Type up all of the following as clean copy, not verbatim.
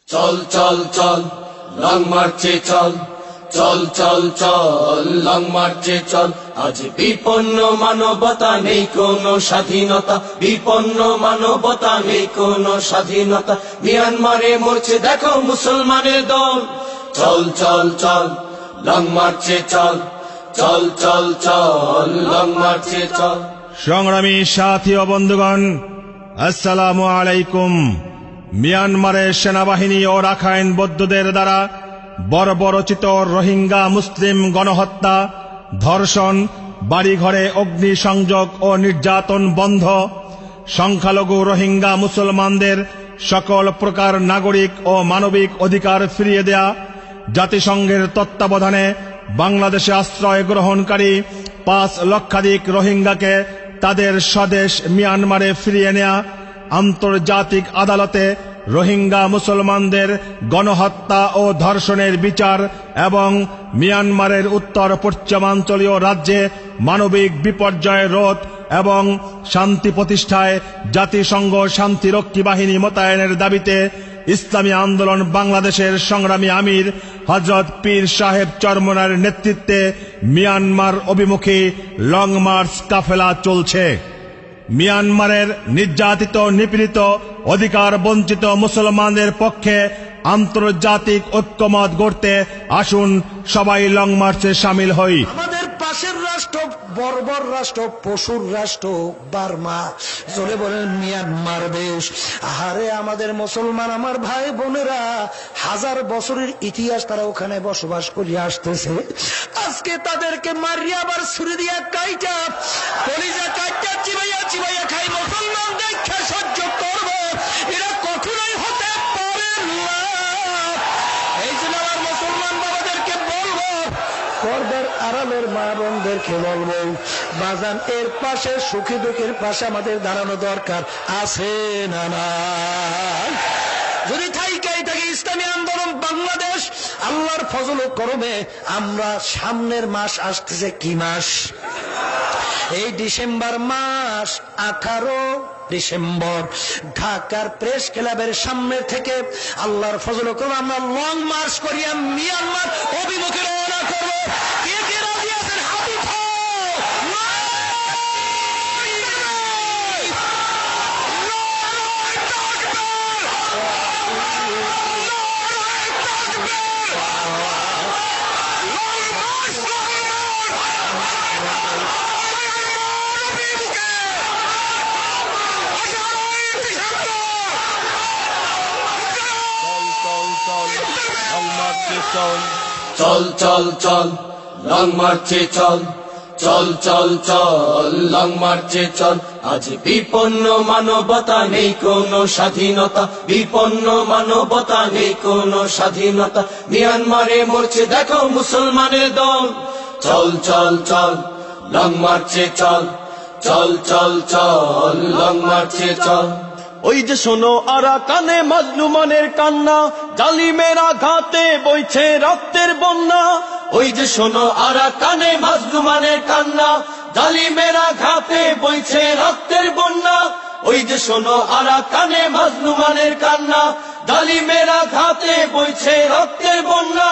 চল চল চল লং মার্চে চল, চল চল চল লং মার্চে চল। আজ বিপন্ন মানবতা, নেই কোনো স্বাধীনতা, বিপন্ন মানবতা, নেই কোনো স্বাধীনতা। মিয়ানমারে মরছে দেখো মুসলমানের দল, চল চল চল লং মার্চে চল, চল চল চল লং মার্চে চল। সংগ্রামী সাথী ও বন্ধুগণ, আসসালামু আলাইকুম। মিয়ানমারের সেনাবাহিনী ও রাখাইন বৌদ্ধদের দ্বারা বর্বরচিত রোহিঙ্গা মুসলিম গণহত্যা, ধর্ষণ, বাড়িঘরে অগ্নিসংযোগ ও নির্যাতন বন্ধ, সংখ্যালঘু রোহিঙ্গা মুসলমানদের সকল প্রকার নাগরিক ও মানবিক অধিকার ফিরিয়ে দেয়া, জাতিসংঘের তত্ত্বাবধানে বাংলাদেশে আশ্রয় গ্রহণকারী 5 লক্ষাধিক রোহিঙ্গাকে তাদের স্বদেশ মিয়ানমারে ফিরিয়ে নেয়া, আন্তর্জাতিক আদালতে রোহিঙ্গা মুসলমানদের গণহত্যা ও ধর্ষণের বিচার এবং মিয়ানমারের উত্তর পশ্চিমাঞ্চলীয় রাজ্যে মানবিক বিপর্যয় রোধ এবং শান্তি প্রতিষ্ঠায় জাতিসংঘ শান্তিরক্ষী বাহিনী মোতায়েনের দাবিতে ইসলামী আন্দোলন বাংলাদেশের সংগ্রামী আমির হযরত পীর সাহেব চরমনার নেতৃত্বে মিয়ানমার অভিমুখী লং মার্চ কাফেলা চলছে। মিয়ানমারের নির্যাতিত, নিপীড়িত, অধিকার বঞ্চিত মুসলমানদের পক্ষে আন্তর্জাতিক ঐক্যমত গড়তে আসুন সবাই লং মার্চে শামিল হই। আমাদের পাশের রাষ্ট্র বর্বর রাষ্ট্র, পশুর রাষ্ট্র বার্মা, জোরে বলেন মিয়ানমার দেশ। আহারে আমাদের মুসলমান আমার ভাই বোনেরা, 1000 বছরের ইতিহাস তারা ওখানে বসবাস করে আসতেছে। আজকে তাদেরকে মারিয়া আবার ছুরি দিয়া কাইটা, কলিজা কাইটা চিবাইয়া চিবাইয়া খাই মুসলমান দেখে সহ্য করবে, এরা কখনোই হতে পারে না। এই জন্য আমার মুসলমান বাবাদেরকে বলবো, পর্দার আড়ালের মা বোনদেরকে বলবো, বাজান এর পাশে সুখী দুঃখের পাশে আমাদের দাঁড়ানো দরকার আছে না নাই? যদি থাইকাই থাকে ইসলামী আন্দোলন বাংলাদেশ, আল্লাহর ফজল ও করমে আমরা সামনের মাস আসতেছে, কি মাস? এই ডিসেম্বর মাস, 18 ডিসেম্বর ঢাকার প্রেস ক্লাবের সামনে থেকে আল্লাহর ফজল ও করমে আমরা লং মার্চ করিয়া মিয়ানমার অভিমুখে রওনা করবো। কে কে রাজি আছেন? হাত উঠাও। চল চল চল লং মার্চে চল, চল চল চল লং মার্চে চল। আজ বিপন্ন মানবতা, নেই কোনো স্বাধীনতা, বিপন্ন মানবতা, নেই কোনো স্বাধীনতা। মিয়ানমারে মরছে দেখো মুসলমানের দল, চল চল চল লং মার্চে চল, চল চল চল লং মার্চে চল। ওই যে শোনো আরাকানে মাজলুমানের কান্না, জালিমেরা ঘাতে বইছে রক্তের বন্যা। ওই যে শোনো আরাকানে মাজলুমানের কান্না, জালিমেরা ঘাতে বইছে রক্তের বন্যা। ওই যে শোনো আরাকানে মাজলুমানের কান্না, জালিমেরা ঘাতে বইছে রক্তের বন্যা।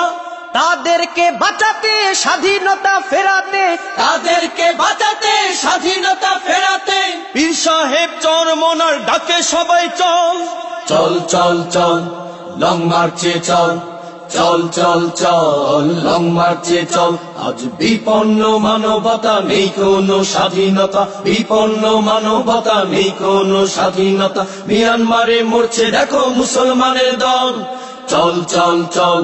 তাদেরকে বাঁচাতে, স্বাধীনতা ফেরাতে, তাদেরকে বাঁচাতে, স্বাধীনতা ফেরাতে পীর সাহেব চরমনার ডাকে সবাই চল, চল চল চল লং মার্চে চল, চল চল চল লং মার্চে চল। আজ বিপন্ন মানবতা, নেই কোনো স্বাধীনতা, বিপন্ন মানবতা, নেই কোনো স্বাধীনতা। মিয়ানমারে মরছে দেখো মুসলমানের দল, চল চল চল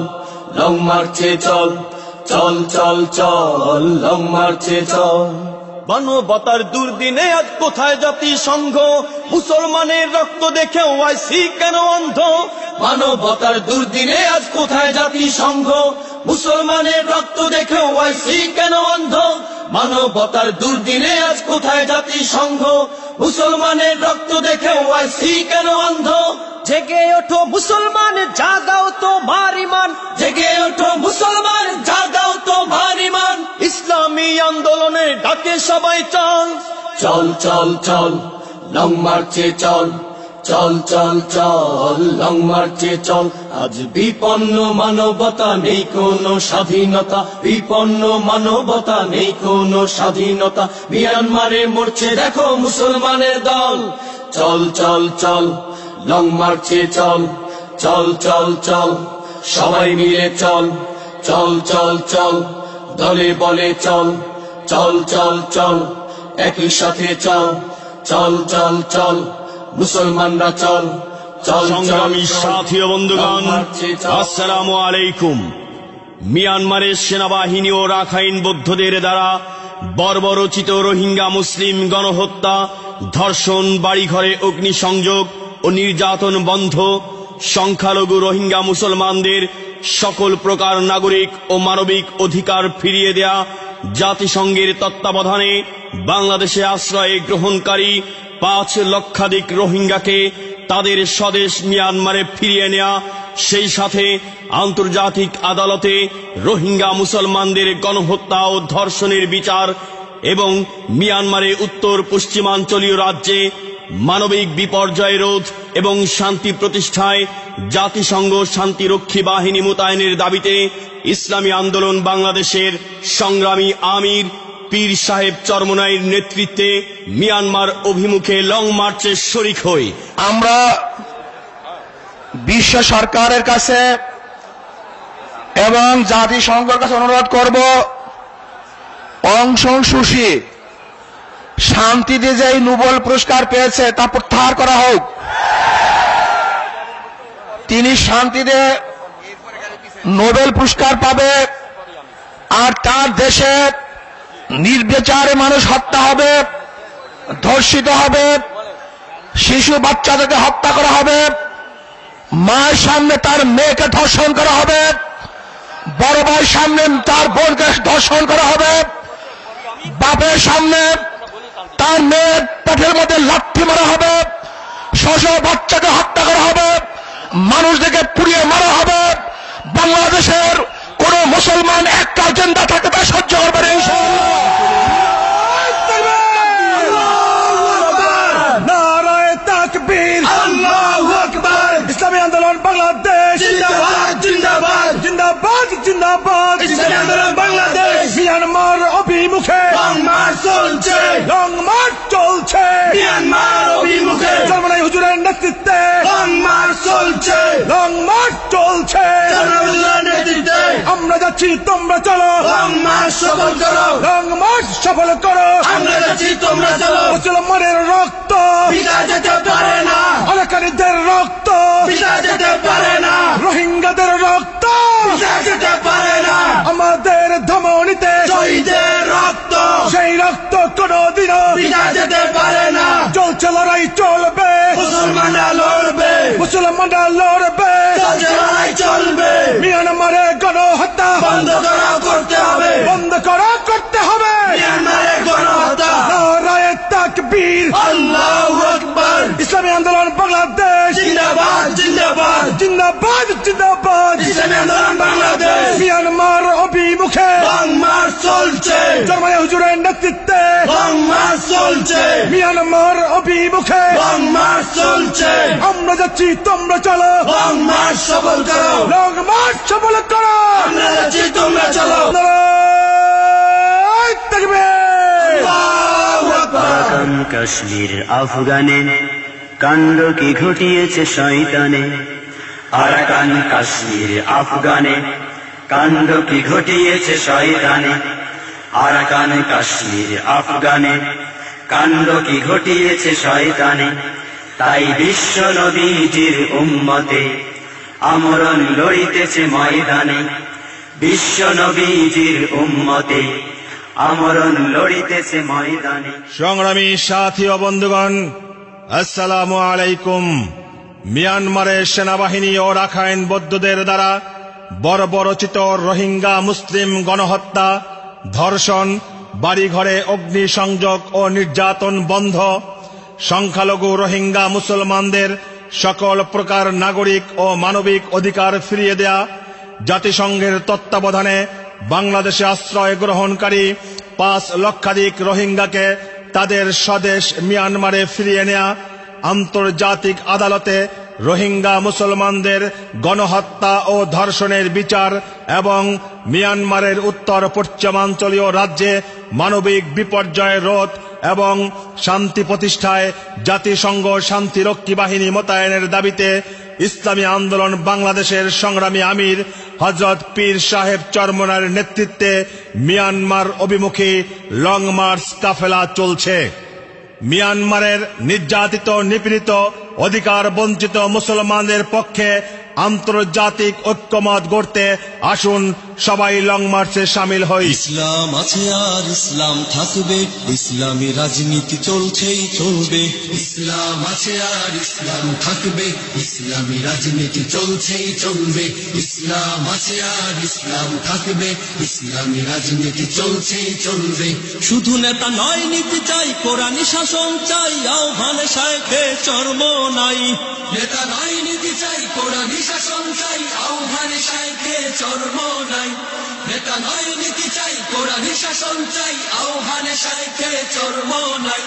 লং মার্চে চল, চল চল চল লং মার্চে চল। মানবতার দুর্দিনে আজ কোথায় জাতিসংঘ, মুসলমানের রক্ত দেখেও আইসি কেন অন্ধ? মানবতার দুর্দিনে আজ কোথায় জাতিসংঘ, মুসলমানের রক্ত দেখেও আইসি কেন অন্ধ? মানবতার দুর্দিনে আজ কোথায় জাতিসংঘ, মুসলমানের রক্ত দেখেও আইসি কেন অন্ধ? জেগে ওঠো মুসলমান, জাগাও তো ভারিমান, জেগে ওঠো মুসলমান, জাগাও তো ভারিমান। ইসলামী আন্দোলনে ডাকে সবাই চল, চল চল চল লং মার্চে চল, চল চল চল লং মার্চে চল আজ বিপন্ন মানবতা নেই কোনো স্বাধীনতা বিপন্ন মানবতা নেই কোনো স্বাধীনতা মিয়ানমারে মরছে দেখো মুসলমানের দল চল চল চল লং মার্চে চল চল চল চল সবাই মিলে চল চল চল চল দলে বলে চল চল চল চল একই সাথে চল চল চল চল মুসলমানরা চল চল সংগ্রামী সাথী ও বন্ধুগণ, আসসালামু আলাইকুম। মিয়ানমারের সেনাবাহিনী ও রাখাইন বৌদ্ধদের দ্বারা বর্বরচিত রোহিঙ্গা মুসলিম গণহত্যা, ধর্ষণ, বাড়িঘরে অগ্নিসংযোগ ও নির্যাতন বন্ধ, সংখ্যালঘু রোহিঙ্গা মুসলমানদের সকল প্রকার নাগরিক ও মানবিক অধিকার ফিরিয়ে দেয়া, জাতিসংঘের তত্ত্বাবধানে বাংলাদেশে আশ্রয় গ্রহণকারী 5 লক্ষাধিক রোহিঙ্গাকে তাদের স্বদেশ মিয়ানমারে ফিরিয়ে নেয়া, সেই সাথে আন্তর্জাতিক আদালতে রোহিঙ্গা মুসলমানদের গণহত্যা ও ধর্ষণের বিচার এবং মিয়ানমারে উত্তর পশ্চিমাঞ্চলীয় রাজ্যে মানবিক বিপর্যয় রোধ এবং শান্তি প্রতিষ্ঠায় জাতিসংঘ শান্তিরক্ষী বাহিনী মোতায়েনের দাবিতে ইসলামী আন্দোলন বাংলাদেশের সংগ্রামী আমির পীর সাহেব চরমনাইর নেতৃত্বে মিয়ানমার অভিমুখে লং মার্চে শরিক হই। আমরা বিশ্ব সরকারের কাছে এবং জাতিসংঘের কাছে অনুরোধ করব, অং সান সু চি শান্তিতে যে নোবেল পুরস্কার পেয়েছে তা প্রত্যাহার করা হোক। তিনি শান্তিতে নোবেল পুরস্কার পাবে, আর তার দেশে নির্বিচারে মানুষ হত্যা হবে, ধর্ষিত হবে, শিশু বাচ্চাদেরকে হত্যা করা হবে, মায়ের সামনে তার মেয়েকে ধর্ষণ করা হবে, বড় ভাইয়ের সামনে তার বোনকে ধর্ষণ করা হবে, বাপের সামনে তার মেয়ের পেটের মধ্যে লাথি মারা হবে, শিশু বাচ্চাকে হত্যা করা হবে, মানুষদেরকে পুড়িয়ে মারা হবে। বাংলাদেশের কোন মুসলমান একটা জিন্দা থাকতে তা সহ্য করবে না। নারায়ে তাকবীর, আল্লাহু আকবার। ইসলামী আন্দোলন বাংলাদেশ জিন্দাবাদ জিন্দাবাদ জিন্দাবাদ জিন্দাবাদ। ইসলামী আন্দোলন বাংলাদেশ মিয়ানমার অভিমুখে লং মার্চ চলছে, লং মার্চ চলছে মিয়ানমার অভিমুখে। চরমনাই হুজুরের নেতৃত্বে লং মার্চ চলছে, লং মার্চ চলছে চরমনাই নেতৃত্বে। আমরা যাচ্ছি তোমরা চলো, লং মার্চ সফল করো, লং মার্চ সফল করো। আমরা যাচ্ছি তোমরা চলো। মুসলমানের রক্ত ভিজা যেতে পারে না, অনেকারীদের রক্ত ভিজা যেতে পারে না, রোহিঙ্গাদের রক্ত ভিজা যেতে পারে না। আমাদের ধমনীতে শহীদের রক্ত, সেই রক্ত কোনদিনও ভিজা যেতে পারে না। চলছে লড়াই চলবে, মুসলমানরা লড়বে, মুসলমানরা লড়বে, চলছে লড়াই চলবে। মিয়ানমারে গণহত্যা বন্ধ করা করতে হবে, বন্ধ করা করতে হবে। মিয়ানমারে গণহত্যা। নারায়ে তাকবীর, আল্লাহু আকবার। ইসলামী আন্দোলন বাংলাদেশ জিন্দাবাদ জিন্দাবাদ জিন্দাবাদ জিন্দাবাদ। ইসলামী আন্দোলন বাংলাদেশ মিয়ানমার অভিমুখে লং মার্চ চলছে, চরমনাই হুজুরের নেতৃত্বে লং মার্চ চলছে, মিয়ানমার অভিমুখে লং মার্চ চলছে। আমরা যাচ্ছি তোমরা চলো, লং মার্চ সফল করো, লং মার্চ সফল করো। আমরা যাচ্ছি তোমরা চলো। নারায়ে তাকবীর, আল্লাহু আকবার। আরাকান কাশ্মীর আফগানে কাণ্ড কি ঘটিয়েছে শয়তানে, আরাকান কাশ্মীর আফগানে কাণ্ড কি ঘটিয়েছে শয়তানে, আরাকান কাশ্মীর আফগানে কাণ্ড কি ঘটিয়েছে শয়তানে। তাই বিশ্ব নবীজির উম্মতে আমরণ লড়িতেছে ময়দানে, বিশ্ব নবীজির উম্মতে আমরণ লড়িতেছে ময়দানে। সংগ্রামী সাথী ও বন্ধুগণ, আসসালামু আলাইকুম। মিয়ানমারের সেনাবাহিনী ও রাখাইন বৌদ্ধদের দ্বারা বর্বরচিত রোহিঙ্গা মুসলিম গণহত্যা, ধর্ষণ, বাড়িঘরে অগ্নিসংযোগ ও নির্যাতন বন্ধ, সংখ্যালঘু রোহিঙ্গা মুসলমানদের সকল প্রকার নাগরিক ও মানবিক অধিকার ফিরিয়ে দেয়া, জাতিসংঘের তত্ত্বাবধানে বাংলাদেশে আশ্রয় গ্রহণকারী 5 লক্ষাধিক রোহিঙ্গাকে তাদের স্বদেশ মিয়ানমারে ফিরিয়ে নেয়া, আন্তর্জাতিক আদালতে রোহিঙ্গা মুসলমানদের গণহত্যা ও ধর্ষণের বিচার এবং মিয়ানমারের উত্তর পশ্চিমাঞ্চলীয় রাজ্যে মানবিক বিপর্যয় রোধ এবং শান্তি প্রতিষ্ঠায় জাতিসংঘ শান্তিরক্ষী বাহিনী মোতায়েনের দাবিতে ইসলামী আন্দোলন বাংলাদেশের সংগ্রামী আমির হযরত পীর সাহেব চরমনার নেতৃত্বে মিয়ানমার অভিমুখী লং মার্চ কাফেলা চলছে। মিয়ানমারের নির্যাতিত নিপীড়িত অধিকার বঞ্চিত মুসলমানদের পক্ষে আন্তর্জাতিক ঐক্যমত গড়তে আসুন সবাই লং মার্চে শামিল হই। ইসলাম আছে আর ইসলাম থাকবে, ইসলামী রাজনীতি চলছেই চলবে। ইসলাম আছে আর ইসলাম থাকবে, ইসলামী রাজনীতি চলছেই চলবে। ইসলাম আছে আর ইসলাম থাকবে, ইসলামী রাজনীতি চলছেই চলবে। শুধু নেতা নয় নীতি চাই, কোরআনী শাসন চাই, আহ্বানে শায়েখে চর্ম নাই। নেতা নয় নীতি চাই, কোরআনী শাসন চাই, আহ্বানে শায়েখে চর্ম নাই। নেতা নয় নীতি চাই, কোরআনী শাসন চাই, আহ্বানে শায়েখে চর্ম নাই।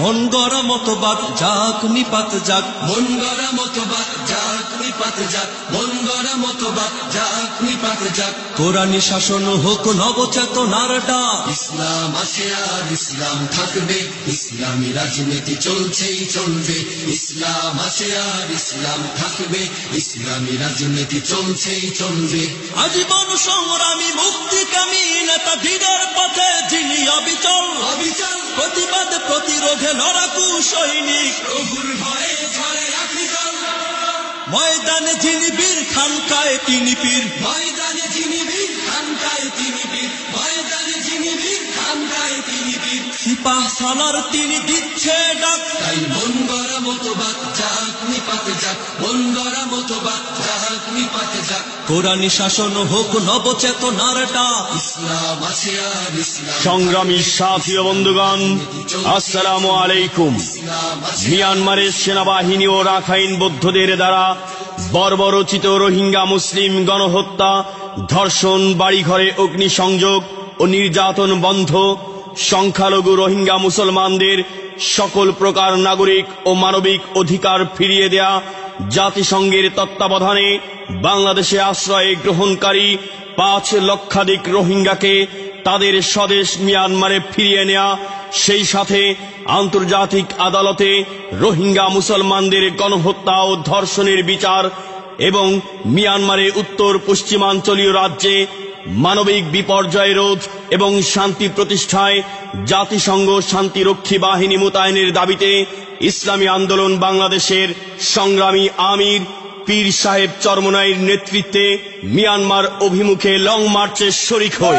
মন গড়া মতবাদ যাক নিপাত যাক, মন গড়া মতবাদ যাক নিপাত যাক, মন গড়া মতবাদ যাক নিপাত যাক। কোরআনী শাসন হোক নবচেতনার ডাক। ইসলাম আছে আর ইসলাম থাকবে, ইসলামী রাজনীতি চলছেই চলবে। ইসলাম আছে আর ইসলাম থাকবে, ইসলামী রাজনীতি চলছেই চলবে। আজীবন সংগ্রামী মুক্তিকামী নেতা দিনের পথে যিনি অবিচল, অবিচল প্রতিবাদ প্রতিরোধে লড়াকু সৈনিক, প্রভুর ভয়ে ঝরে রাখি দল। ময়দানে যিনি বীর খানকায় তিনি পীর, ময়দানে যিনি বীর খানকায় তিনি বীর, ময়দানে যিনি বীর খানকায় তিনি বীর। সিপাহ সালার তিনি দিচ্ছে ডাক। তাই মন গড়া মতবাদ যাক নিপাত যাক, মন গড়া মতবাদ যাক নিপাত যাক। কোরআনী শাসন হোক নবচেতনার ডাক। ইসলাম আছে আর ইসলাম সংগ্রামী সাথী ও বন্ধুগণ, আসসালামু আলাইকুম। মিয়ানমারের সেনাবাহিনী ও রাখাইন বৌদ্ধদের দ্বারা বর্বরচিত রোহিঙ্গা মুসলিম গণহত্যা, ধর্ষণ, বাড়িঘরে অগ্নিসংযোগ ও নির্যাতন বন্ধ, সংখ্যালঘু রোহিঙ্গা মুসলমানদের সকল প্রকার নাগরিক ও মানবিক অধিকার ফিরিয়ে দেয়া, জাতিসংঘের তত্ত্বাবধানে বাংলাদেশে আশ্রয় গ্রহণকারী 5 লক্ষাধিক রোহিঙ্গাকে তাদের স্বদেশ মিয়ানমারে ফিরিয়ে নেয়া, সেই সাথে আন্তর্জাতিক আদালতে রোহিঙ্গা মুসলমানদের গণহত্যা ও ধর্ষণের বিচার এবং মিয়ানমারের উত্তর পশ্চিমাঞ্চলীয় রাজ্যে মানবিক বিপর্যয় রোধ এবং শান্তি প্রতিষ্ঠায় জাতিসংঘ শান্তিরক্ষী বাহিনী মোতায়েনের দাবিতে ইসলামী আন্দোলন বাংলাদেশের সংগ্রামী আমির পীর সাহেব চরমনাইর নেতৃত্বে মিয়ানমার অভিমুখে লং মার্চে শরিক হই।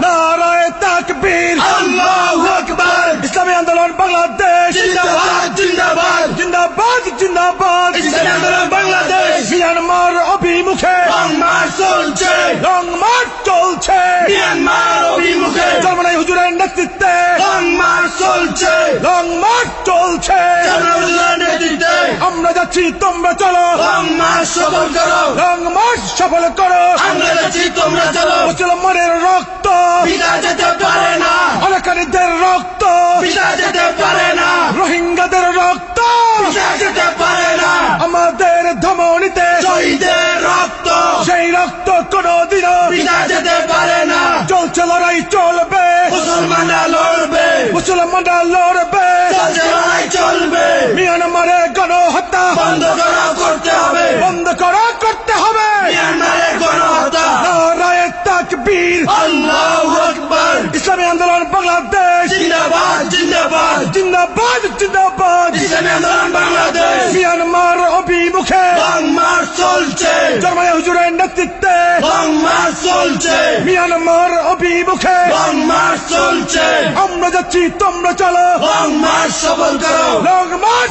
নারায়ে তাকবীর, আল্লাহু আকবার। ইসলামী আন্দোলন বাংলাদেশ জিন্দাবাদ জিন্দাবাদ জিন্দাবাদ জিন্দাবাদ। ইসলামী আন্দোলন বাংলাদেশ মিয়ানমার অভিমুখে লং মার্চ চলছে, লং মার্চ চলছে মিয়ানমার অভিমুখে। চরমনাই হুজুরের নেতৃত্বে লং মার্চ চলছে, লং মার্চ চলছে চরমনাই হুজুরের নেতৃত্বে। আমরা যাচ্ছি তোমরা চলো, লং মার্চ সফল করো, লং মার্চ সফল করো। আমরা যাচ্ছি তোমরা চলো। মুসলমানের রক্ত বিনা যেতে পারে না, অনেকারীদের রক্ত বিনা যেতে পারে না, রোহিঙ্গাদের রক্ত বিনা যেতে পারে না। আমাদের ধমনীতে শহীদের রক্ত, সেই রক্ত কোনদিনও বিনা যেতে পারে না। চলছে লড়াই চলবে, মুসলমানরা লড়বে, মুসলমানরা লড়বে, চলছে লড়াই চলবে। মিয়ানমারে গণহত্যা বন্ধ করা করতে হবে, বন্ধ করা করতে হবে মিয়ানমারে গণহত্যা। নারায়ে তাকবীর, আল্লাহু আকবার। ইসলামী আন্দোলন বাংলাদেশ জিন্দাবাদ জিন্দাবাদ জিন্দাবাদ জিন্দাবাদ। ইসলামী আন্দোলন বাংলাদেশ মিয়ানমার অভিমুখে লং মার্চ চলছে, চরমনাই হুজুরের নেতৃত্বে লং মার্চ চলছে, মিয়ানমার অভিমুখে লং মার্চ চলছে। আমরা যাচ্ছি তোমরা চলো, লং মার্চ সফল করো, লং মার্চ